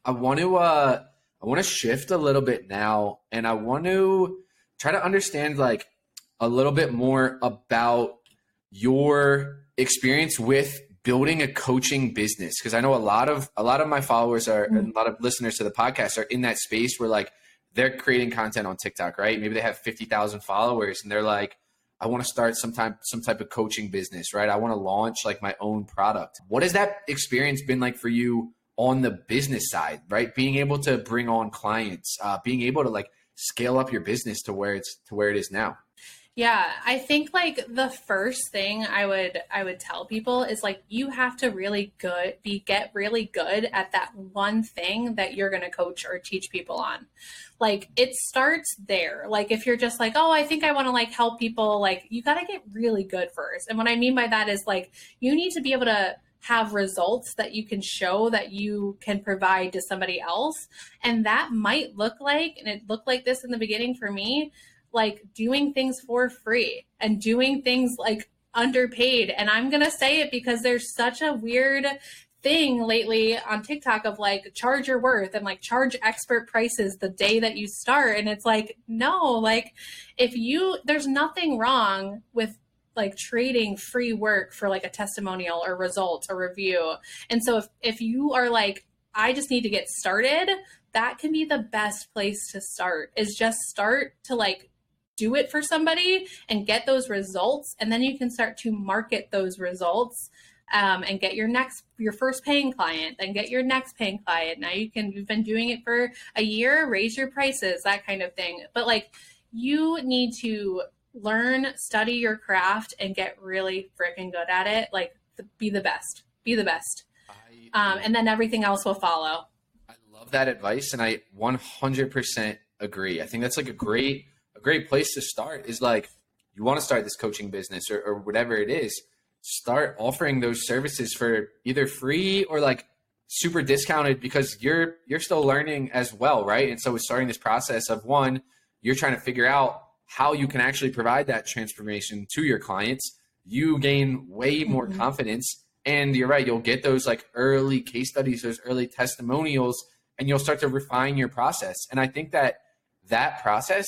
I want to shift a little bit now, and I want to try to understand like a little bit more about your experience with building a coaching business, because I know a lot of my followers are and a lot of listeners to the podcast are in that space where like they're creating content on TikTok, right? Maybe they have 50,000 followers and they're like, I want to start some type of coaching business, right? I want to launch like my own product. What has that experience been like for you on the business side, right? Being able to bring on clients, being able to like scale up your business to where it is now. Yeah, I think like the first thing I would tell people is like you have to get really good at that one thing that you're going to coach or teach people on. Like it starts there. Like if you're just like, "Oh, I think I want to like help people," like you got to get really good first. And what I mean by that is like you need to be able to have results that you can show that you can provide to somebody else. And that might look like, and it looked like this in the beginning for me, like doing things for free and doing things like underpaid. And I'm going to say it because there's such a weird thing lately on TikTok of like charge your worth and like charge expert prices the day that you start. And it's like, no, like there's nothing wrong with like trading free work for like a testimonial or results or review. And so if you are like, I just need to get started, that can be the best place to start, is just start to like do it for somebody and get those results. And then you can start to market those results and get your first paying client, then get your next paying client. Now you've been doing it for a year, raise your prices, that kind of thing. But like you need to learn, study your craft and get really freaking good at it. Like be the best. And then everything else will follow. I love that advice. And I 100% agree. I think that's like a great place to start is like, you want to start this coaching business or whatever it is, start offering those services for either free or like super discounted, because you're still learning as well. Right. And so it's starting this process of one, you're trying to figure out how you can actually provide that transformation to your clients. You gain way more confidence, and you're right. You'll get those like early case studies, those early testimonials, and you'll start to refine your process. And I think that process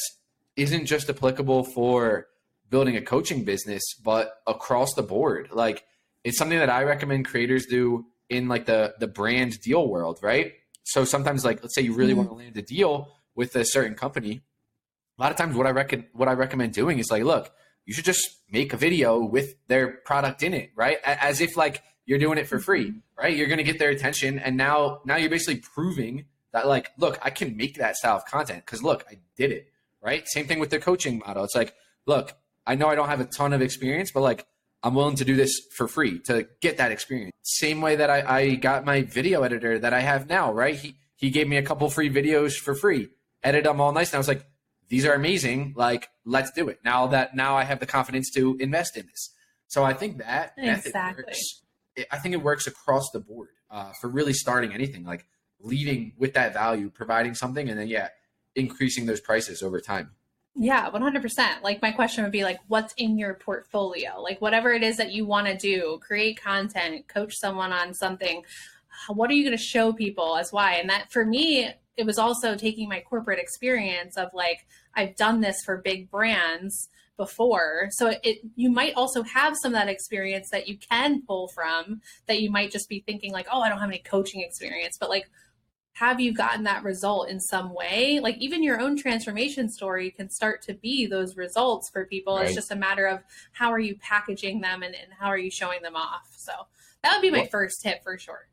isn't just applicable for building a coaching business, but across the board. Like it's something that I recommend creators do in like the brand deal world, right? So sometimes like, let's say you really want to land a deal with a certain company. A lot of times what I recommend doing is like, look, you should just make a video with their product in it, right? As if like you're doing it for free, right? You're going to get their attention. And now you're basically proving that like, look, I can make that style of content because look, I did it, right? Same thing with the coaching model. It's like, look, I know I don't have a ton of experience, but like I'm willing to do this for free to get that experience. Same way that I got my video editor that I have now, right? He gave me a couple free videos for free, edited them all nice. And I was like, these are amazing. Like, let's do it. Now I have the confidence to invest in this. So I think that method works. I think it works across the board for really starting anything, like leading with that value, providing something, and then, increasing those prices over time. Yeah, 100%. Like my question would be like, what's in your portfolio? Like whatever it is that you want to do, create content, coach someone on something. What are you going to show people as why? And that for me, it was also taking my corporate experience of like, I've done this for big brands before. So you might also have some of that experience that you can pull from, that you might just be thinking like, oh, I don't have any coaching experience, but like, have you gotten that result in some way? Like even your own transformation story can start to be those results for people. Right. It's just a matter of how are you packaging them and how are you showing them off? So that would be my first tip for sure.